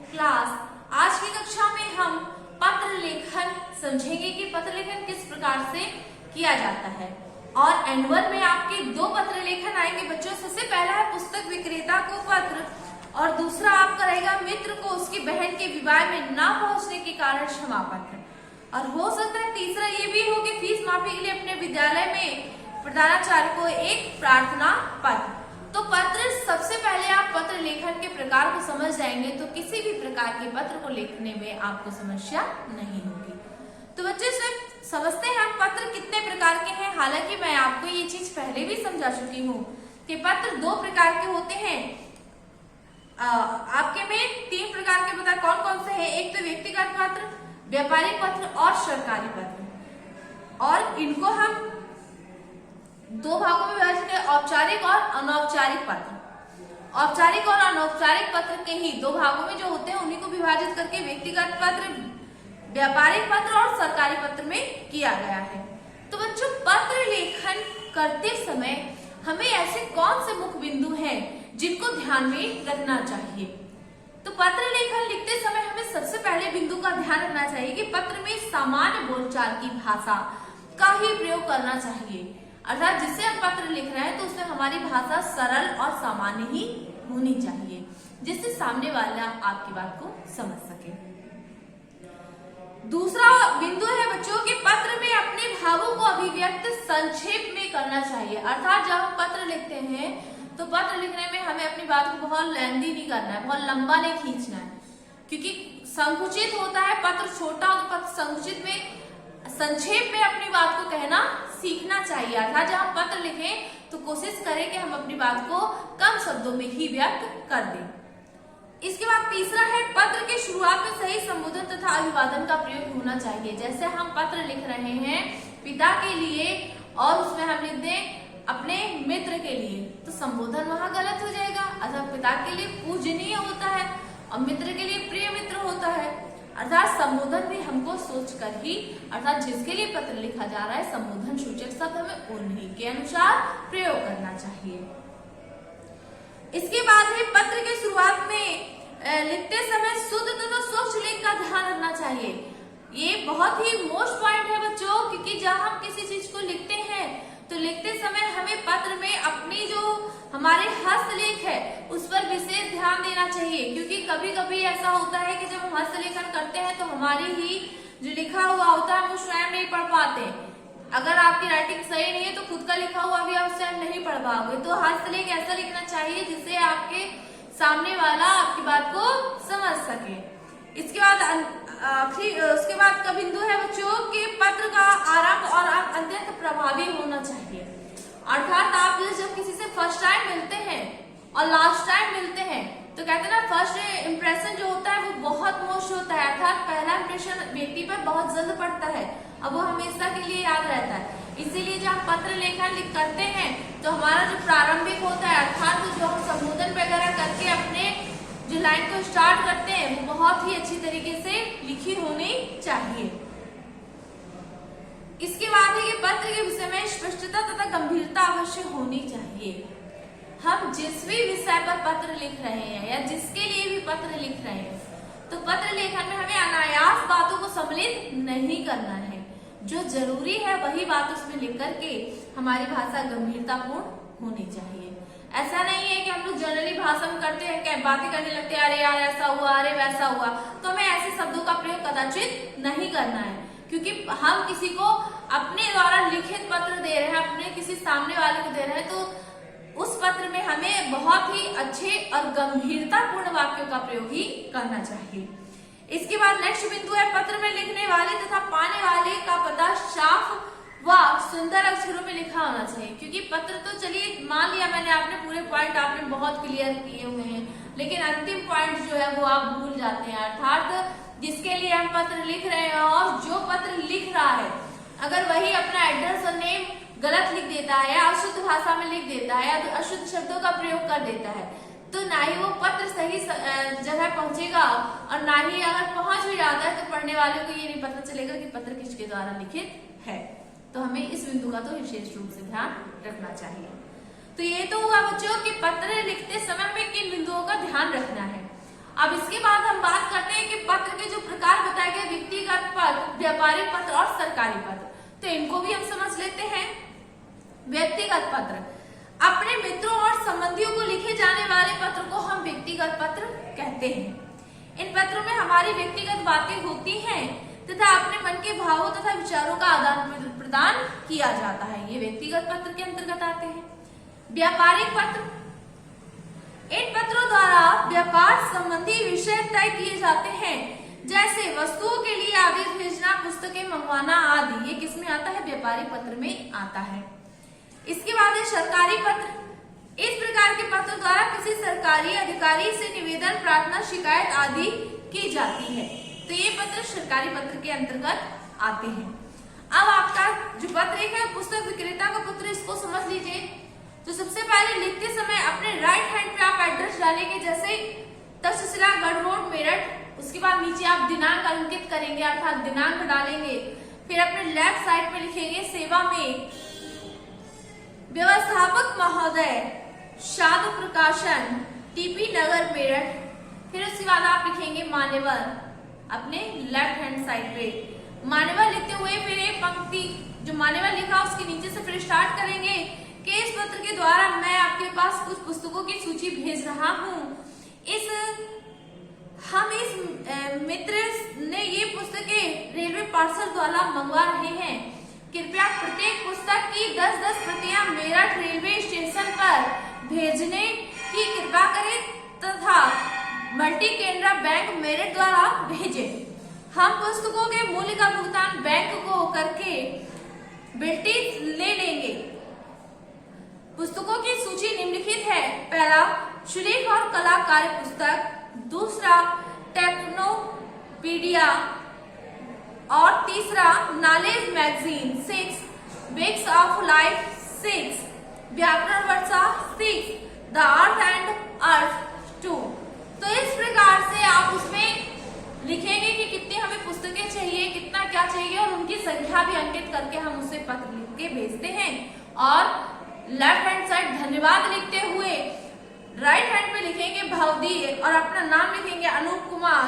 Class. आज की कक्षा में हम पत्र लेखन समझेंगे कि पत्र लेखन किस प्रकार से किया जाता है। और एनुअल में आपके दो पत्र लेखन आएंगे बच्चों। सबसे पहला है पुस्तक विक्रेता को पत्र और दूसरा आपका रहेगा मित्र को उसकी बहन के विवाह में ना पहुंचने के कारण क्षमा पत्र। और हो सकता है तीसरा ये भी हो कि फीस माफी के लिए अपने विद्यालय में प्रधानाचार्य को एक प्रार्थना पत्र। तो पत्र, सबसे पहले आप पत्र लेखन के प्रकार को समझ जाएंगे तो किसी भी प्रकार के पत्र को लिखने में आपको समस्या नहीं होगी। तो बच्चे इसमें समझते हैं हम पत्र कितने प्रकार के हैं। हालांकि मैं आपको ये चीज पहले भी समझा चुकी हूँ कि पत्र दो प्रकार के होते हैं। आपके में तीन प्रकार के बता कौन कौन से हैं। एक तो व्यक्तिगत पत्र, व्यापारिक पत्र और सरकारी पत्र। और इनको हम दो भागों में विभाजित है, औपचारिक और अनौपचारिक पत्र। औपचारिक और अनौपचारिक पत्र के ही दो भागों में जो होते हैं उन्हीं को विभाजित करके व्यक्तिगत पत्र, व्यापारिक पत्र और सरकारी पत्र में किया गया है। तो बच्चों पत्र लेखन करते समय हमें ऐसे कौन से मुख्य बिंदु हैं जिनको ध्यान में रखना चाहिए। तो पत्र लेखन लिखते समय हमें सबसे पहले बिंदु का ध्यान रखना चाहिए कि पत्र में सामान्य बोलचाल की भाषा का ही प्रयोग करना चाहिए। अर्थात जिससे हम पत्र लिख रहे हैं तो उसमें हमारी भाषा सरल और सामान्य ही होनी चाहिए, जिससे सामने वाला आपकी बात को समझ सके। दूसरा बिंदु है बच्चों के पत्र में अपने भावों को अभिव्यक्त संक्षेप में करना चाहिए। अर्थात जब हम पत्र लिखते हैं तो पत्र लिखने में हमें अपनी बात को बहुत लेंदी नहीं करना है, बहुत लंबा नहीं खींचना है, क्योंकि संकुचित होता है। पत्र छोटा हो तो पत्र संकुचित में संक्षेप में अपनी बात को कहना सीखना चाहिए। अर्थात जब हम पत्र लिखें तो कोशिश करें कि हम अपनी बात को कम शब्दों में ही व्यक्त कर दें। इसके बाद तीसरा है पत्र के शुरुआत में सही संबोधन तथा अभिवादन का प्रयोग होना चाहिए। जैसे हम पत्र लिख रहे हैं पिता के लिए और उसमें हम लिख दें अपने मित्र के लिए, तो संबोधन वहां गलत हो जाएगा। अर्थात पिता के लिए पूजनीय होता है और मित्र के लिए प्रिय मित्र होता है। अर्थात संबोधन भी हमको सोचकर ही, अर्थात जिसके लिए पत्र लिखा जा रहा है संबोधन सूचक शब्द हमें उन्हीं के अनुसार प्रयोग करना चाहिए। इसके बाद में पत्र के शुरुआत में लिखते समय शुद्ध तथा स्वच्छ लेख का ध्यान रखना चाहिए। ये बहुत ही मोस्ट पॉइंट है बच्चों, क्योंकि जब हम किसी चीज को लिखते हैं तो लिखते समय हमें पत्र में अपनी जो हमारे हस्तलेख है उस पर विशेष ध्यान देना चाहिए। क्योंकि कभी कभी ऐसा होता है कि जब हम हस्तलेखन करते हैं तो हमारी ही जो लिखा हुआ होता है हम वो स्वयं नहीं पढ़ पाते। अगर आपकी राइटिंग सही नहीं है तो खुद का लिखा हुआ भी आप स्वयं नहीं पढ़ पाओगे। तो हस्तलेख ऐसा लिखना चाहिए जिससे आपके सामने वाला आपकी बात को समझ सके। इसके बाद उसके बाद का बिंदु है बच्चों कि पत्र का आरंभ और अंत अत्यंत प्रभावी होना चाहिए। अर्थात आप जब किसी से फर्स्ट टाइम मिलते हैं और लास्ट टाइम मिलते हैं तो कहते हैं ना फर्स्ट इंप्रेशन जो होता है वो बहुत मोस्ट होता है। अर्थात पहला इंप्रेशन व्यक्ति पर बहुत जल्द पड़ता है और वो हमेशा के लिए याद रहता है। इसीलिए जब हम पत्र लेखन करते हैं तो हमारा जो प्रारंभिक होता है, अर्थात जो हम संबोधन वगैरह करके अपने जो लाइन को स्टार्ट करते हैं वो बहुत ही अच्छी तरीके से लिखी होनी चाहिए। इसके बाद है कि पत्र के विषय में स्पष्टता तथा गंभीरता अवश्य होनी चाहिए। हम जिस भी विषय पर पत्र लिख रहे हैं या जिसके लिए भी पत्र लिख रहे हैं तो पत्र लेखन में हमें अनायास बातों को सम्मिलित नहीं करना है। जो जरूरी है वही बात उसमें लिख करके हमारी भाषा गंभीरतापूर्ण होनी चाहिए। ऐसा नहीं है कि हम लोग जनरली भाषा में करते हैं, क्या बातें करने लगते हैं, अरे यार ऐसा हुआ, अरे वैसा हुआ, तो हमें ऐसे शब्दों का प्रयोग कदाचित नहीं करना है। क्योंकि हम किसी को अपने द्वारा लिखित पत्र दे रहे हैं, अपने किसी सामने वाले को दे रहे हैं, तो उस पत्र में हमें बहुत ही अच्छे और गंभीरतापूर्ण वाक्यों का प्रयोग ही करना चाहिए। इसके बाद नेक्स्ट बिंदु है पत्र में लिखने वाले तथा पाने वाले का पता साफ व सुंदर अक्षरों में लिखा होना चाहिए। क्योंकि पत्र तो चलिए मान लिया मैंने, आपने पूरे पॉइंट आपने बहुत क्लियर किए हुए हैं, लेकिन अंतिम पॉइंट जो है वो आप भूल जाते हैं। अर्थात जिसके लिए हम पत्र लिख रहे हैं और जो पत्र लिख रहा है अगर वही अपना एड्रेस और नेम गलत लिख देता है या अशुद्ध भाषा में लिख देता है या अशुद्ध शब्दों का प्रयोग कर देता है तो ना ही वो पत्र सही जगह पहुंचेगा और ना ही अगर पहुंच भी जाता है तो पढ़ने वाले को ये नहीं पता चलेगा कि पत्र किसके द्वारा लिखित है। तो हमें इस बिंदु का तो विशेष रूप से ध्यान रखना चाहिए। तो ये तो हुआ बच्चों कि पत्र लिखते समय हमें किन बिंदुओं का ध्यान रखना है। अब इसके बाद हम बात करते हैं कि पत्र के जो प्रकार बताए गए, व्यक्तिगत पत्र, व्यापारिक पत्र और सरकारी पत्र, तो इनको भी हम समझ लेते हैं। व्यक्तिगत पत्र, अपने मित्रों और संबंधियों को लिखे जाने वाले पत्र को हम व्यक्तिगत पत्र कहते हैं। इन पत्रों में हमारी व्यक्तिगत बातें होती हैं तथा अपने मन के भावों तथा विचारों का आदान प्रदान किया जाता है, ये व्यक्तिगत पत्र के अंतर्गत आते हैं। व्यापारिक पत्र, इन पत्रों द्वारा व्यापार संबंधी विषय तय किए जाते हैं, जैसे वस्तुओं के लिए आदेश भेजना, पुस्तकें मंगवाना आदि, ये किसमें आता है? व्यापारिक पत्र में आता है। इसके बाद है सरकारी पत्र, इस प्रकार के पत्र द्वारा किसी सरकारी अधिकारी से निवेदन, प्रार्थना, शिकायत आदि की जाती है, तो ये पत्र सरकारी पत्र के अंतर्गत आते हैं। अब आपका जो पत्र एक है पुस्तक विक्रेता का पत्र, इसको समझ लीजिए। तो सबसे पहले लिखते समय अपने राइट हैंड पे आप एड्रेस डालेंगे, जैसे तक्षशिला गढ़ रोड मेरठ, उसके बाद नीचे आप दिनांक अंकित करेंगे अर्थात दिनांक डालेंगे। फिर अपने लेफ्ट साइड पे लिखेंगे सेवा में व्यवस्थापक महोदय, साधु प्रकाशन, टीपी नगर मेरठ। फिर उसके बाद आप लिखेंगे मान्यवर अपने लेफ्ट हैंड साइड पे। मान्यवर लिखते हुए फिर एक पंक्ति जो मान्यवर लिखा उसके नीचे से फिर स्टार्ट करेंगे कि इस पत्र के द्वारा मैं आपके पास कुछ पुस्तकों की सूची भेज रहा हूँ। हम इस मित्र ने ये पुस्तकें रेलवे पार्सल द्वारा मंगवा रहे हैं। कृपया प्रत्येक पुस्तक की 10-10 प्रतियां मेरठ रेलवे स्टेशन पर भेजने की कृपा करें तथा मल्टी केनरा बैंक मेरठ द्वारा भेजें। हम पुस्तकों के मूल्य का भुगतान बैंक को करके बिल्टी ले लेंगे। पुस्तकों की सूची निम्नलिखित है। पहला सुलेख और कला कार्य पुस्तक, दूसरा टेक्नोपीडिया और तीसरा नॉलेज मैगजीन, 6 बिग्स ऑफ लाइफ, 6 व्याकरण वर्षा, 6 द अर्थ एंड अर्थ 2। तो इस प्रकार से आप उसमें लिखेंगे कि कितनी हमें पुस्तकें चाहिए, कितना क्या चाहिए और उनकी संख्या भी अंकित करके हम उसे पत्र लिख के भेजते हैं। और लेफ्ट हैंड साइड धन्यवाद लिखते हुए राइट हैंड पे लिखेंगे भवदीय और अपना नाम लिखेंगे अनूप कुमार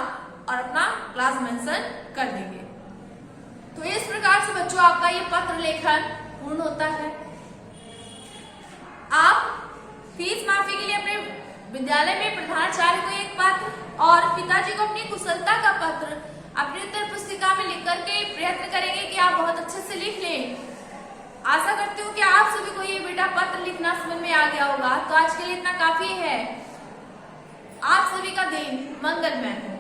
और अपना क्लास मेंशन कर देंगे। तो इस प्रकार से बच्चों आपका ये पत्र लेखन पूर्ण होता है। आप फीस माफी के लिए अपने विद्यालय में प्रधानाचार्य को एक पत्र और पिताजी को अपनी कुशलता का पत्र अपनी उत्तर पुस्तिका में लिख करके प्रयत्न करेंगे कि आप बहुत अच्छे से लिख लें। आशा करती हूँ कि आप सभी को ये बेटा पत्र लिखना समझ में आ गया होगा। तो आज के लिए इतना काफी है। आप सभी का दिन मंगलमय हो।